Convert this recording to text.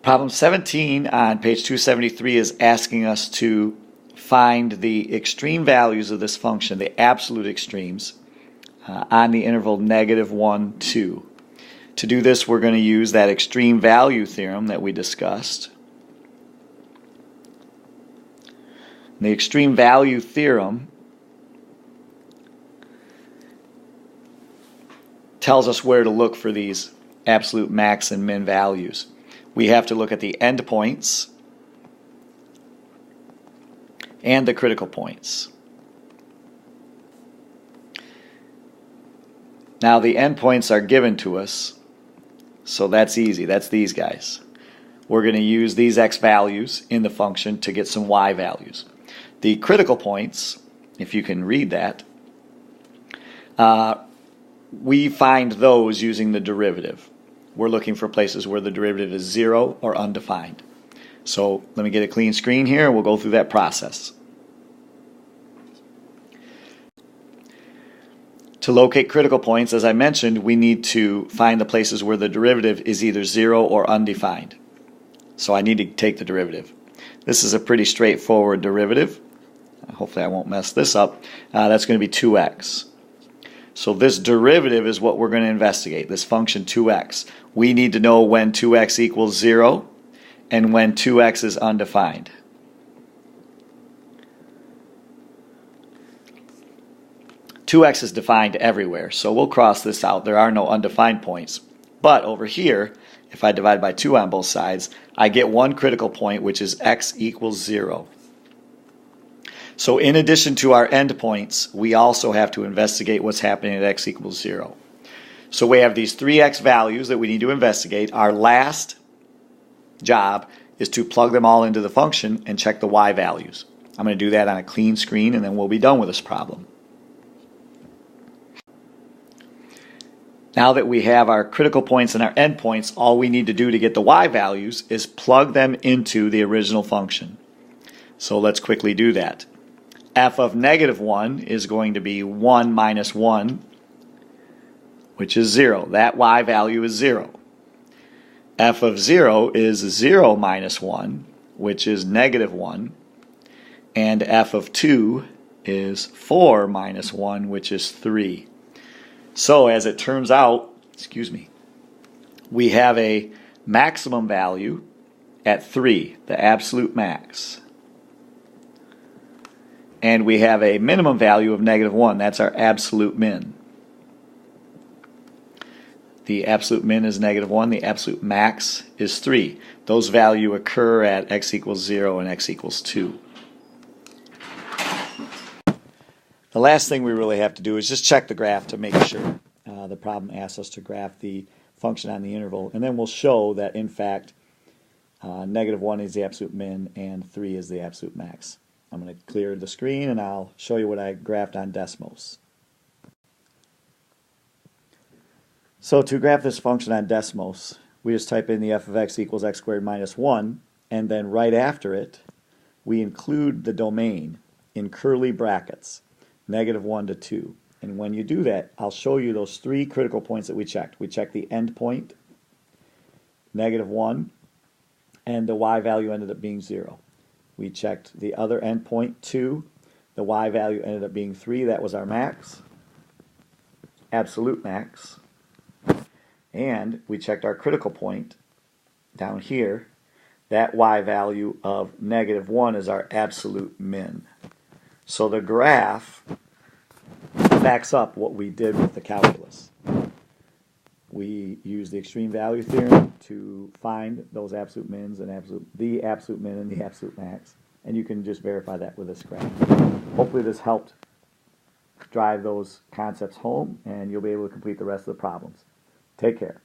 Problem 17 on page 273 is asking us to find the extreme values of this function, the absolute extremes, on the interval -1, 2. To do this, we're going to use that extreme value theorem that we discussed. The extreme value theorem tells us where to look for these absolute max and min values. We have to look at the endpoints and the critical points. Now the endpoints are given to us, so that's easy. That's these guys. We're going to use these x values in the function to get some y values. The critical points, if you can read that, we find those using the derivative. We're looking for places where the derivative is 0 or undefined. So let me get a clean screen here and we'll go through that process. To locate critical points, as I mentioned, we need to find the places where the derivative is either 0 or undefined. So I need to take the derivative. This is a pretty straightforward derivative. Hopefully I won't mess this up. That's going to be 2x. So this derivative is what we're going to investigate, this function 2x. We need to know when 2x equals 0 and when 2x is undefined. (2x) is defined everywhere, so we'll cross this out. There are no undefined points. But over here, if I divide by 2 on both sides, I get one critical point, which is x equals 0. So in addition to our endpoints, we also have to investigate what's happening at x equals 0. So we have these 3x values that we need to investigate. Our last job is to plug them all into the function and check the y values. I'm going to do that on a clean screen and then we'll be done with this problem. Now that we have our critical points and our endpoints, all we need to do to get the y values is plug them into the original function. So let's quickly do that. F of -1 is going to be 1 minus 1, which is 0. That y value is 0. F of 0 is 0 minus 1, which is -1. And f of 2 is 4 minus 1, which is 3. So as it turns out, we have a maximum value at 3, the absolute max. And we have a minimum value of -1. That's our absolute min. The absolute min is -1. The absolute max is 3. Those values occur at x equals 0 and x equals 2. The last thing we really have to do is just check the graph to make sure. The problem asks us to graph the function on the interval, and then we'll show that in fact -1 is the absolute min and 3 is the absolute max. I'm going to clear the screen and I'll show you what I graphed on Desmos. So to graph this function on Desmos, we just type in the f of x equals x squared minus 1, and then right after it we include the domain in curly brackets, -1 to 2. And when you do that, I'll show you those 3 critical points that we checked. We checked the end point, -1, and the y value ended up being 0. We checked the other endpoint, 2. The y value ended up being 3. That was our max, absolute max. And we checked our critical point down here. That y value of -1 is our absolute min. So the graph backs up what we did with the calculus. We use the extreme value theorem to find those absolute mins and the absolute min and the absolute max, and you can just verify that with this graph. Hopefully this helped drive those concepts home and you'll be able to complete the rest of the problems. Take care.